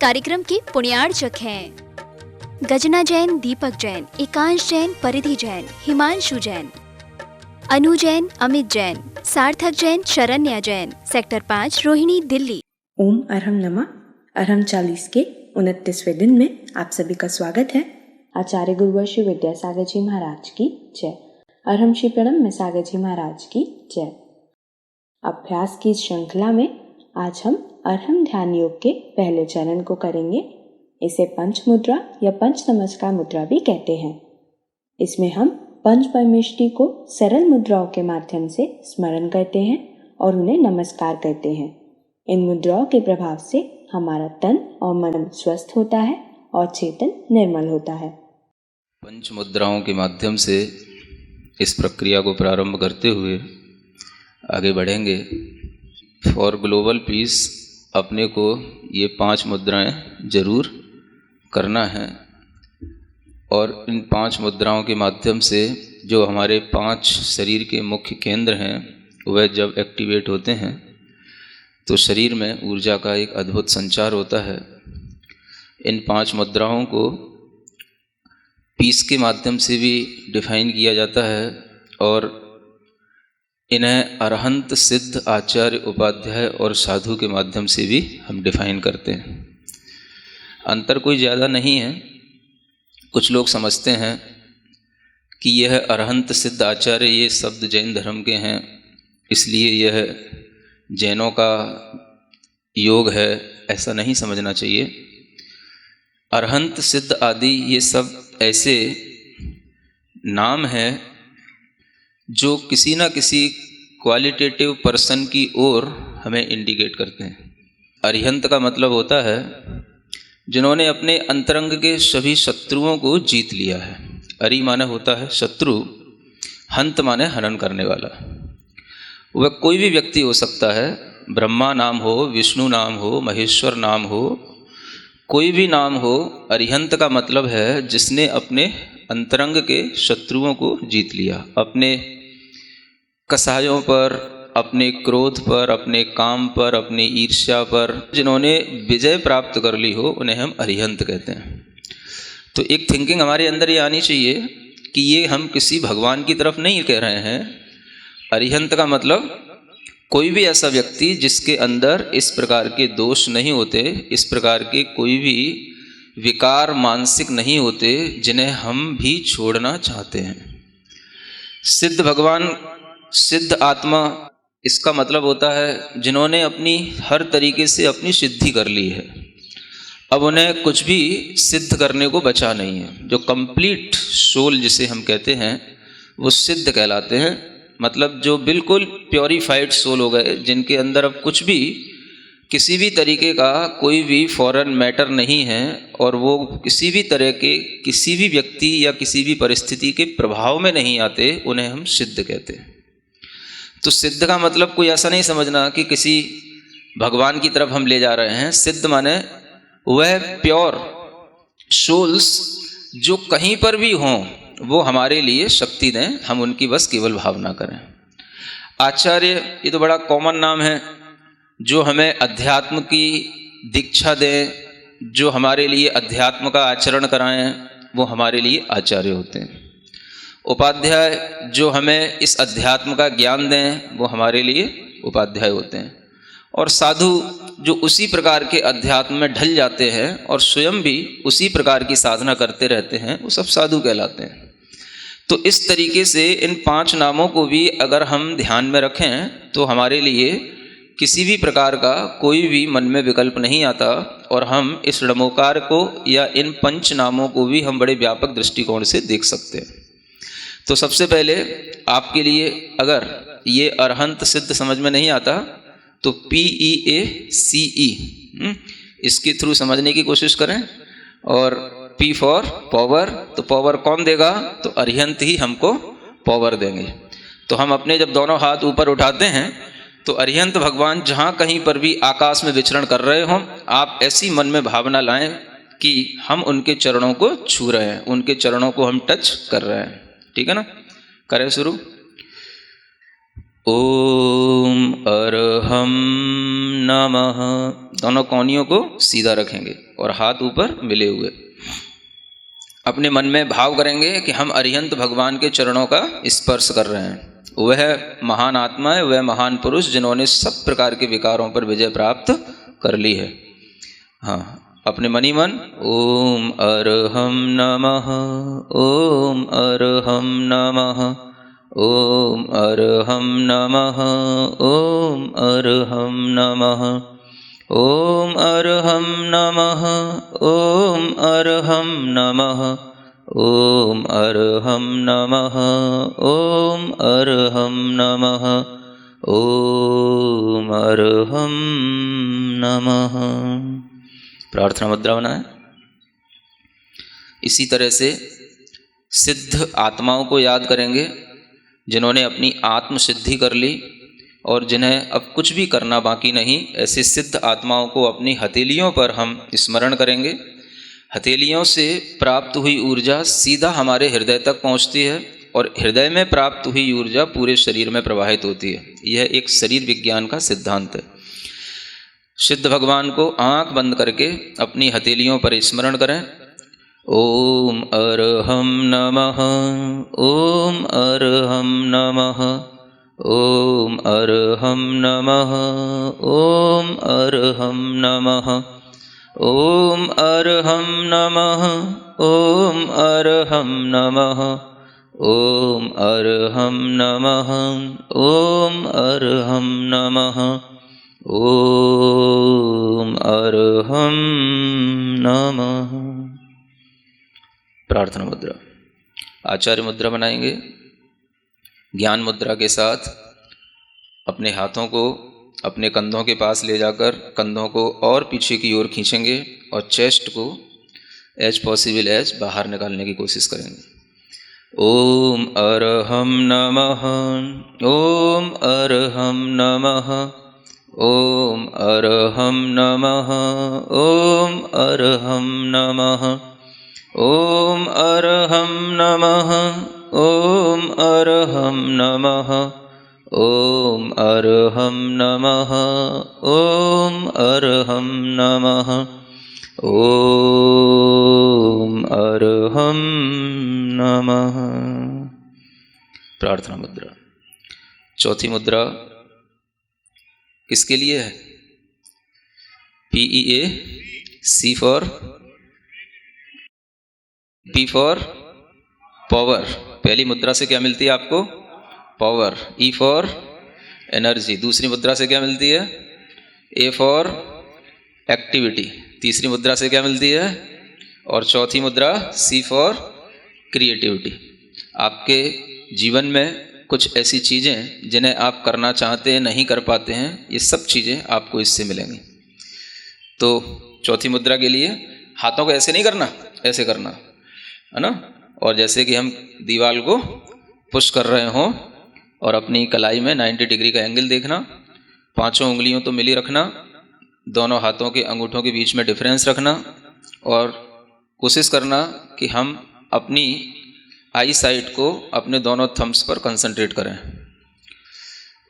कार्यक्रम के पुण्यार्चक हैं गजना जैन, दीपक जैन, एकांश जैन, परिधि जैन, हिमांशु जैन, अनु जैन, अमित जैन, सार्थक जैन, शरण्या जैन, सेक्टर 5, रोहिणी, दिल्ली। ओम अरहम नमः। अरहम 40 के 29वें दिन में आप सभी का स्वागत है। आचार्य गुरुवर श्री विद्यासागर जी महाराज की जय। अरहम श्री प्रणम में सागर जी महाराज की जय। अभ्यास की श्रृंखला में आज हम अरहम ध्यान योग के पहले चरण को करेंगे। इसे पंच मुद्रा या पंच नमस्कार मुद्रा भी कहते हैं। इसमें हम पंच परमेष्टि को सरल मुद्राओं के माध्यम से स्मरण करते हैं और उन्हें नमस्कार करते हैं। इन मुद्राओं के प्रभाव से हमारा तन और मन स्वस्थ होता है और चेतन निर्मल होता है। पंच मुद्राओं के माध्यम से इस प्रक्रिया को प्रारंभ करते हुए आगे बढ़ेंगे। फॉर ग्लोबल पीस अपने को ये 5 मुद्राएं जरूर करना है और इन 5 मुद्राओं के माध्यम से जो हमारे 5 शरीर के मुख्य केंद्र हैं वह जब एक्टिवेट होते हैं तो शरीर में ऊर्जा का एक अद्भुत संचार होता है। इन 5 मुद्राओं को पीस के माध्यम से भी डिफाइन किया जाता है और इन्हें अरहंत, सिद्ध, आचार्य, उपाध्याय और साधु के माध्यम से भी हम डिफाइन करते हैं। अंतर कोई ज़्यादा नहीं है। कुछ लोग समझते हैं कि यह अरहंत, सिद्ध, आचार्य ये शब्द जैन धर्म के हैं, इसलिए यह जैनों का योग है। ऐसा नहीं समझना चाहिए। अरहंत, सिद्ध आदि ये सब ऐसे नाम हैं जो किसी न किसी क्वालिटेटिव पर्सन की ओर हमें इंडिकेट करते हैं। अरिहंत का मतलब होता है जिन्होंने अपने अंतरंग के सभी शत्रुओं को जीत लिया है। अरि माने होता है शत्रु, हंत माने हनन करने वाला। वह कोई भी व्यक्ति हो सकता है, ब्रह्मा नाम हो, विष्णु नाम हो, महेश्वर नाम हो, कोई भी नाम हो। अरिहंत का मतलब है जिसने अपने अंतरंग के शत्रुओं को जीत लिया। अपने कसायों पर, अपने क्रोध पर, अपने काम पर, अपनी ईर्ष्या पर जिन्होंने विजय प्राप्त कर ली हो उन्हें हम अरिहंत कहते हैं। तो एक थिंकिंग हमारे अंदर ये आनी चाहिए कि ये हम किसी भगवान की तरफ नहीं कह रहे हैं। अरिहंत का मतलब कोई भी ऐसा व्यक्ति जिसके अंदर इस प्रकार के दोष नहीं होते, इस प्रकार के कोई भी विकार मानसिक नहीं होते जिन्हें हम भी छोड़ना चाहते हैं। सिद्ध भगवान, सिद्ध आत्मा, इसका मतलब होता है जिन्होंने अपनी हर तरीके से अपनी सिद्धि कर ली है। अब उन्हें कुछ भी सिद्ध करने को बचा नहीं है। जो कंप्लीट सोल जिसे हम कहते हैं वो सिद्ध कहलाते हैं। मतलब जो बिल्कुल प्योरीफाइड सोल हो गए, जिनके अंदर अब कुछ भी किसी भी तरीके का कोई भी फॉरेन मैटर नहीं है और वो किसी भी तरह के किसी भी व्यक्ति या किसी भी परिस्थिति के प्रभाव में नहीं आते, उन्हें हम सिद्ध कहते हैं। तो सिद्ध का मतलब कोई ऐसा नहीं समझना कि किसी भगवान की तरफ हम ले जा रहे हैं। सिद्ध माने वह प्योर सोल्स जो कहीं पर भी हों वो हमारे लिए शक्ति दें, हम उनकी बस केवल भावना करें। आचार्य ये तो बड़ा कॉमन नाम है, जो हमें अध्यात्म की दीक्षा दें, जो हमारे लिए अध्यात्म का आचरण कराएं, वो हमारे लिए आचार्य होते हैं। उपाध्याय जो हमें इस अध्यात्म का ज्ञान दें, वो हमारे लिए उपाध्याय होते हैं। और साधु जो उसी प्रकार के अध्यात्म में ढल जाते हैं और स्वयं भी उसी प्रकार की साधना करते रहते हैं, वो सब साधु कहलाते हैं। तो इस तरीके से इन 5 नामों को भी अगर हम ध्यान में रखें तो हमारे लिए किसी भी प्रकार का कोई भी मन में विकल्प नहीं आता और हम इस णमोकार को या इन 5 नामों को भी हम बड़े व्यापक दृष्टिकोण से देख सकते हैं। तो सबसे पहले आपके लिए अगर ये अरहंत सिद्ध समझ में नहीं आता तो PEACE इसके थ्रू समझने की कोशिश करें। और P फॉर पावर, तो पावर कौन देगा? तो अरिहंत ही हमको पावर देंगे। तो हम अपने जब दोनों हाथ ऊपर उठाते हैं तो अरिहंत भगवान जहाँ कहीं पर भी आकाश में विचरण कर रहे हों, आप ऐसी मन में भावना लाएं कि हम उनके चरणों को छू रहे हैं, उनके चरणों को हम टच कर रहे हैं। ठीक है ना? करें शुरू। ओम अरहम नमः। दोनों कोहनियों को सीधा रखेंगे और हाथ ऊपर मिले हुए। अपने मन में भाव करेंगे कि हम अरिहंत भगवान के चरणों का स्पर्श कर रहे हैं। वह महान आत्मा है, वह महान पुरुष जिन्होंने सब प्रकार के विकारों पर विजय प्राप्त कर ली है। हाँ, अपने मनी मन ओम अरहम नमः, ओम अरहम नमः, ओम अरहम नमः, ओम अरहम नमः, ओम अरहम नमः, ओम अरहम नमः, ओम अरहम नमः, ओम अरहम नमः, ओम अरहम नमः। प्रार्थना मुद्रा बनाएं। इसी तरह से सिद्ध आत्माओं को याद करेंगे जिन्होंने अपनी आत्म सिद्धि कर ली और जिन्हें अब कुछ भी करना बाकी नहीं। ऐसे सिद्ध आत्माओं को अपनी हथेलियों पर हम स्मरण करेंगे। हथेलियों से प्राप्त हुई ऊर्जा सीधा हमारे हृदय तक पहुंचती है और हृदय में प्राप्त हुई ऊर्जा पूरे शरीर में प्रवाहित होती है। यह एक शरीर विज्ञान का सिद्धांत है। सिद्ध भगवान को आंख बंद करके अपनी हथेलियों पर स्मरण करें। ओम अरहम नमः, ओम अरहम नमः, ओम अरहम नमः, ओम अरहम नमः, ओम अरहम नमः, ओम अरहम नमः, ओम अरहम नमः, ओम अरहम नमः, ओम अरहम नमः। प्रार्थना मुद्रा। आचार्य मुद्रा बनाएंगे। ज्ञान मुद्रा के साथ अपने हाथों को अपने कंधों के पास ले जाकर कंधों को और पीछे की ओर खींचेंगे और चेस्ट को एज पॉसिबल एज बाहर निकालने की कोशिश करेंगे। ओम अरहम नमः, ओम अरहम नमः, ओम अरहम नमः, ओम अरहम नमः, ओम अरहम नमः, ओम अरहम नमः, ओम अरहम नमः, ओम अरहम नमः, ओम अरहम नमः। प्रार्थना मुद्रा। चौथी मुद्रा किसके लिए है? PEA, C for P for power. पहली मुद्रा से क्या मिलती है आपको? पावर। E for energy. दूसरी मुद्रा से क्या मिलती है? A for activity. तीसरी मुद्रा से क्या मिलती है? और चौथी मुद्रा C फॉर क्रिएटिविटी। आपके जीवन में कुछ ऐसी चीज़ें जिन्हें आप करना चाहते हैं नहीं कर पाते हैं, ये सब चीज़ें आपको इससे मिलेंगी। तो चौथी मुद्रा के लिए हाथों को ऐसे नहीं करना, ऐसे करना है ना। और जैसे कि हम दीवार को पुश कर रहे हों और अपनी कलाई में 90 डिग्री का एंगल देखना। पांचों उंगलियों तो मिली रखना, दोनों हाथों के अंगूठों के बीच में डिफरेंस रखना और कोशिश करना कि हम अपनी आई साइट को अपने दोनों थम्स पर कंसंट्रेट करें।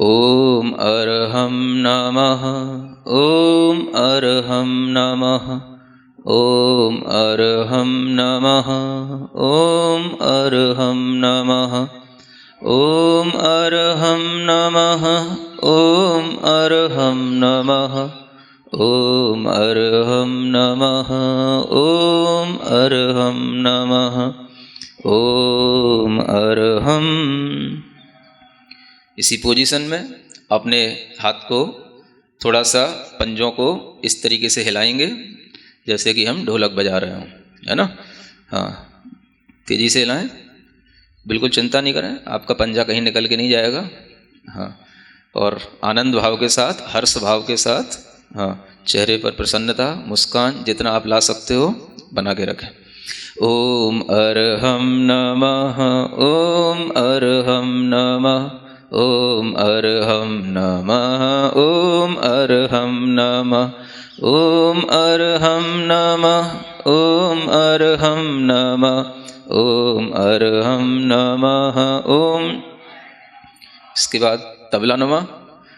ओम अरहम नमः, ओम अरहम नमः, ओम अरहम नमः, ओम अरहम नमः, ओम अरहम नमः, ओम अरहम नमः, ओम अरहम नमः, ओम अरहम नमः, ओम अरहम। इसी पोजीशन में अपने हाथ को थोड़ा सा पंजों को इस तरीके से हिलाएंगे जैसे कि हम ढोलक बजा रहे हों, है ना। हाँ, तेजी से हिलाएं, बिल्कुल चिंता नहीं करें, आपका पंजा कहीं निकल के नहीं जाएगा। हाँ, और आनंद भाव के साथ, हर्ष भाव के साथ, हाँ, चेहरे पर प्रसन्नता, मुस्कान जितना आप ला सकते हो बना के रखें। ओम अरहम नमः, ओम अरहम नमः, ओम अरहम नमः, ओम अरहम नमः, ओम अरहम नमः, ओम अरहम नमः, ओम अरहम नमः, ओम। इसके बाद तबला नुमा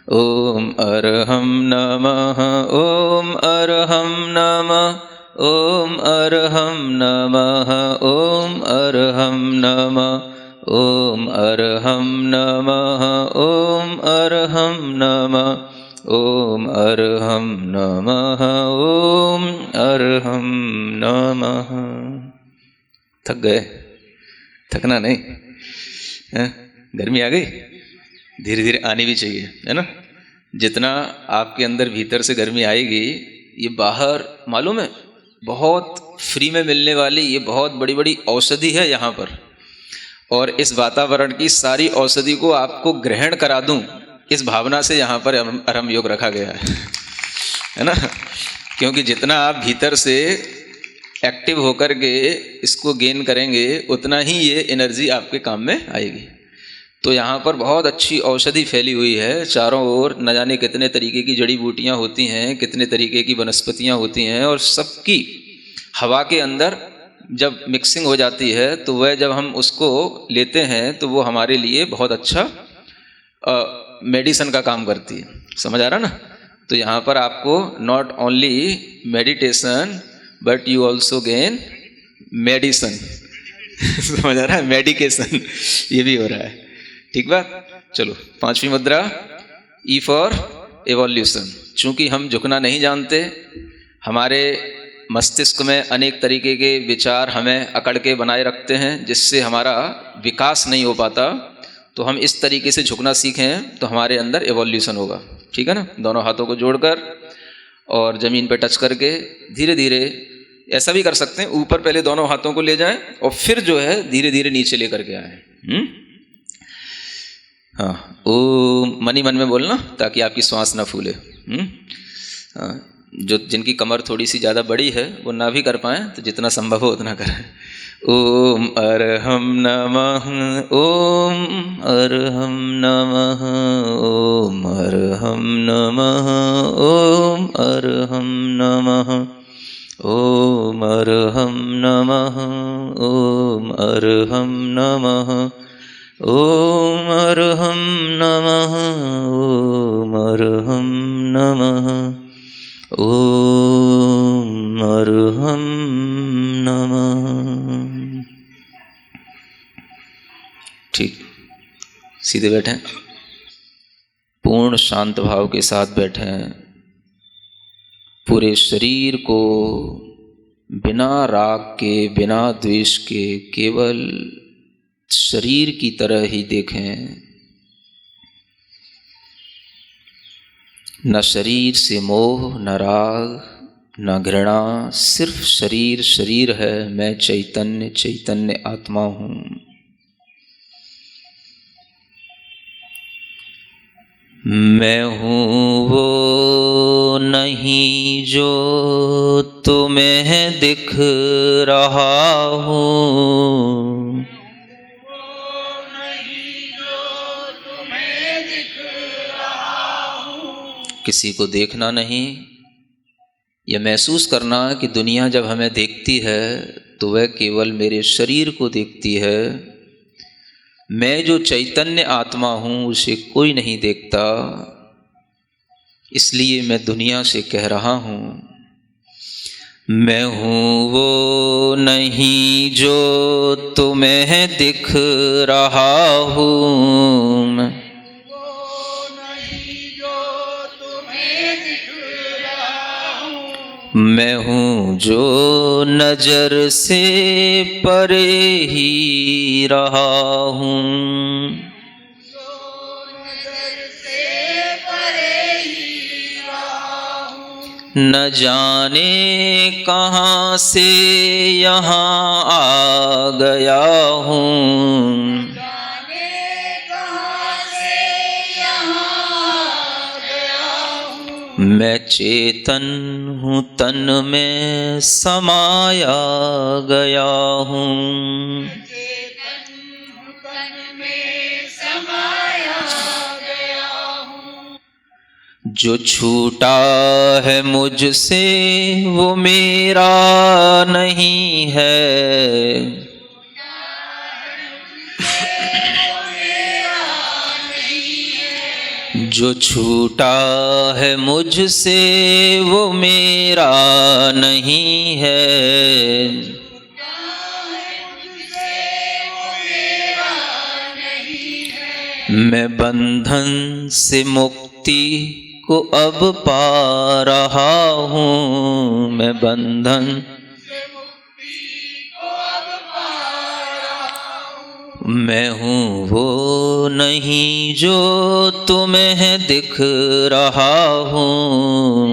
ओम अरहम नमः ओम अरहम नमः ओम अरहम नमः ओम अरहम नमः ओम अरहम नमः ओम अरहम नमः ओम अरहम नमः ओम अरहम नमः। थक गए? थकना नहीं है? गर्मी आ गई? धीरे धीरे आनी भी चाहिए, है ना। जितना आपके अंदर भीतर से गर्मी आएगी, ये बाहर मालूम है बहुत फ्री में मिलने वाली ये बहुत बड़ी बड़ी औषधि है यहाँ पर, और इस वातावरण की सारी औषधि को आपको ग्रहण करा दूं, इस भावना से यहाँ पर अरहम योग रखा गया है ना। क्योंकि जितना आप भीतर से एक्टिव होकर के इसको गेन करेंगे, उतना ही ये एनर्जी आपके काम में आएगी। तो यहाँ पर बहुत अच्छी औषधि फैली हुई है चारों ओर, न जाने कितने तरीके की जड़ी बूटियाँ होती हैं, कितने तरीके की वनस्पतियाँ होती हैं, और सबकी हवा के अंदर जब मिक्सिंग हो जाती है तो वह जब हम उसको लेते हैं तो वो हमारे लिए बहुत अच्छा मेडिसिन का काम करती है। समझ आ रहा ना। तो यहाँ पर आपको not only meditation but you also gain medicine. समझ आ रहा है, मेडिकेशन ये भी हो रहा है। ठीक बात। चलो, पांचवी मुद्रा, ई फॉर एवोल्यूशन। चूंकि हम झुकना नहीं जानते, हमारे मस्तिष्क में अनेक तरीके के विचार हमें अकड़ के बनाए रखते हैं, जिससे हमारा विकास नहीं हो पाता। तो हम इस तरीके से झुकना सीखें तो हमारे अंदर एवोल्यूशन होगा। ठीक है ना। दोनों हाथों को जोड़कर और ज़मीन पे टच करके धीरे धीरे, ऐसा भी कर सकते हैं ऊपर पहले दोनों हाथों को ले जाएं और फिर जो है धीरे धीरे नीचे लेकर के आए। हाँ, ओम मन ही मन में बोलना ताकि आपकी श्वास ना फूले। हाँ, जो जिनकी कमर थोड़ी सी ज़्यादा बड़ी है वो ना भी कर पाएँ तो जितना संभव हो उतना करें। ओम अरहम नमः ओम अरहम नमः ओम अरहम नमः ओम अरहम नमः ओम अरहम नमः ओम अरहम नमः ओम अरहम नमः ओम अरहम नमः ओम अरहम नमः। ठीक, सीधे बैठें, पूर्ण शांत भाव के साथ बैठें। पूरे शरीर को बिना राग के, बिना द्वेष के, केवल शरीर की तरह ही देखें। न शरीर से मोह, न राग, न घृणा, सिर्फ शरीर शरीर है। मैं चैतन्य चैतन्य आत्मा हूँ। मैं हूँ वो नहीं जो तुम्हें दिख रहा हूँ। किसी को देखना नहीं, यह महसूस करना कि दुनिया जब हमें देखती है तो वह केवल मेरे शरीर को देखती है। मैं जो चैतन्य आत्मा हूँ उसे कोई नहीं देखता, इसलिए मैं दुनिया से कह रहा हूँ मैं हूँ वो नहीं जो तुम्हें दिख रहा हूँ। मैं हूँ जो नजर से परे ही रहा हूँ। न जाने कहाँ से यहाँ आ गया हूँ। मैं चेतन हूँ, तन में समाया गया हूँ। जो छूटा है मुझसे वो मेरा नहीं है। जो छूटा है मुझसे वो मेरा नहीं है, मैं बंधन से मुक्ति को अब पा रहा हूँ, मैं बंधन मैं हूँ वो नहीं जो तुम्हें दिख रहा हूँ,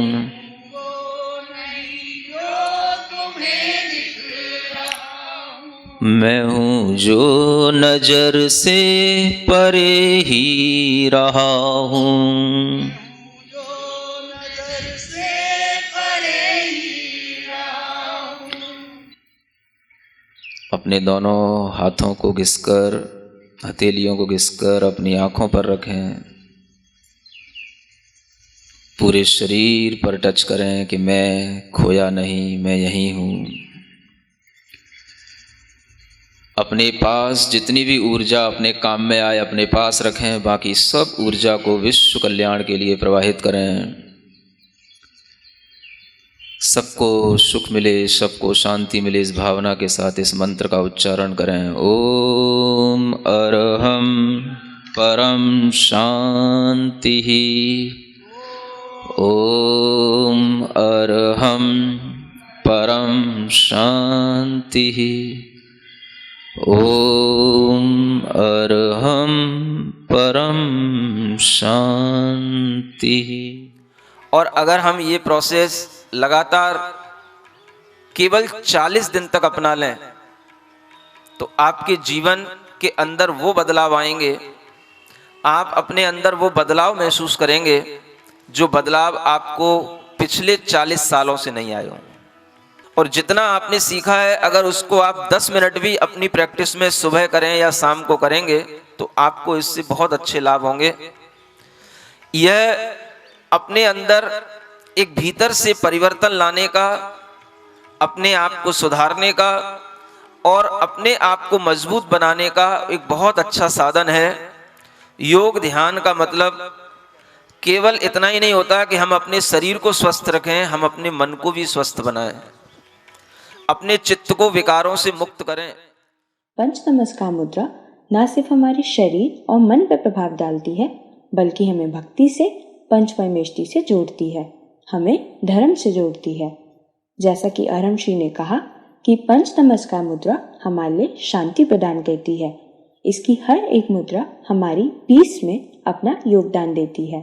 मैं हूँ जो नजर से परे ही रहा हूँ, अपने दोनों हाथों को घिसकर, हथेलियों को घिसकर अपनी आंखों पर रखें, पूरे शरीर पर टच करें कि मैं खोया नहीं, मैं यहीं हूँ। अपने पास जितनी भी ऊर्जा अपने काम में आए अपने पास रखें, बाकी सब ऊर्जा को विश्व कल्याण के लिए प्रवाहित करें। सबको सुख मिले, सबको शांति मिले, इस भावना के साथ इस मंत्र का उच्चारण करें। ओम अरहम परम शांति, ओम अरहम परम शांति, ओम अरहम परम शांति। और अगर हम ये प्रोसेस लगातार केवल 40 दिन तक अपना लें तो आपके जीवन के अंदर वो बदलाव आएंगे, आप अपने अंदर वो बदलाव महसूस करेंगे जो बदलाव आपको पिछले 40 सालों से नहीं आए होंगे। और जितना आपने सीखा है अगर उसको आप 10 मिनट भी अपनी प्रैक्टिस में सुबह करें या शाम को करेंगे तो आपको इससे बहुत अच्छे लाभ होंगे। यह अपने अंदर एक भीतर से परिवर्तन लाने का, अपने आप को सुधारने का और अपने आप को मजबूत बनाने का एक बहुत अच्छा साधन है। योग ध्यान का मतलब केवल इतना ही नहीं होता कि हम अपने शरीर को स्वस्थ रखें, हम अपने मन को भी स्वस्थ बनाएं, अपने चित्त को विकारों से मुक्त करें। पंच नमस्कार मुद्रा न सिर्फ हमारे शरीर और मन पर प्रभाव डालती है बल्कि हमें भक्ति से, पंच परमेष्टि से जोड़ती है, हमें धर्म से जोड़ती है। जैसा कि अरहम ने कहा कि पंच नमस्कार मुद्रा हमारे लिए शांति प्रदान करती है। इसकी हर एक मुद्रा हमारी पीस में अपना योगदान देती है।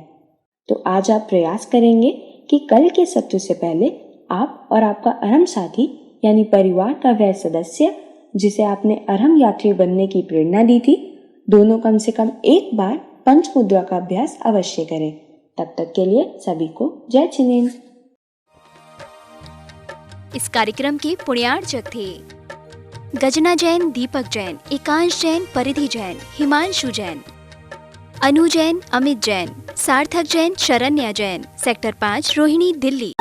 तो आज आप प्रयास करेंगे कि कल के सत्र से पहले आप और आपका अरहम साथी यानी परिवार का वह सदस्य जिसे आपने अरहम यात्री बनने की प्रेरणा दी थी, दोनों कम से कम एक बार पंच मुद्रा का अभ्यास अवश्य करें। तब तक के लिए सभी को जय जिनेन्द्र। इस कार्यक्रम के पुण्यार्चक थे गजना जैन, दीपक जैन, एकांश जैन, परिधि जैन, हिमांशु जैन, अनु जैन, अमित जैन, सार्थक जैन, शरण्या जैन, सेक्टर 5, रोहिणी, दिल्ली।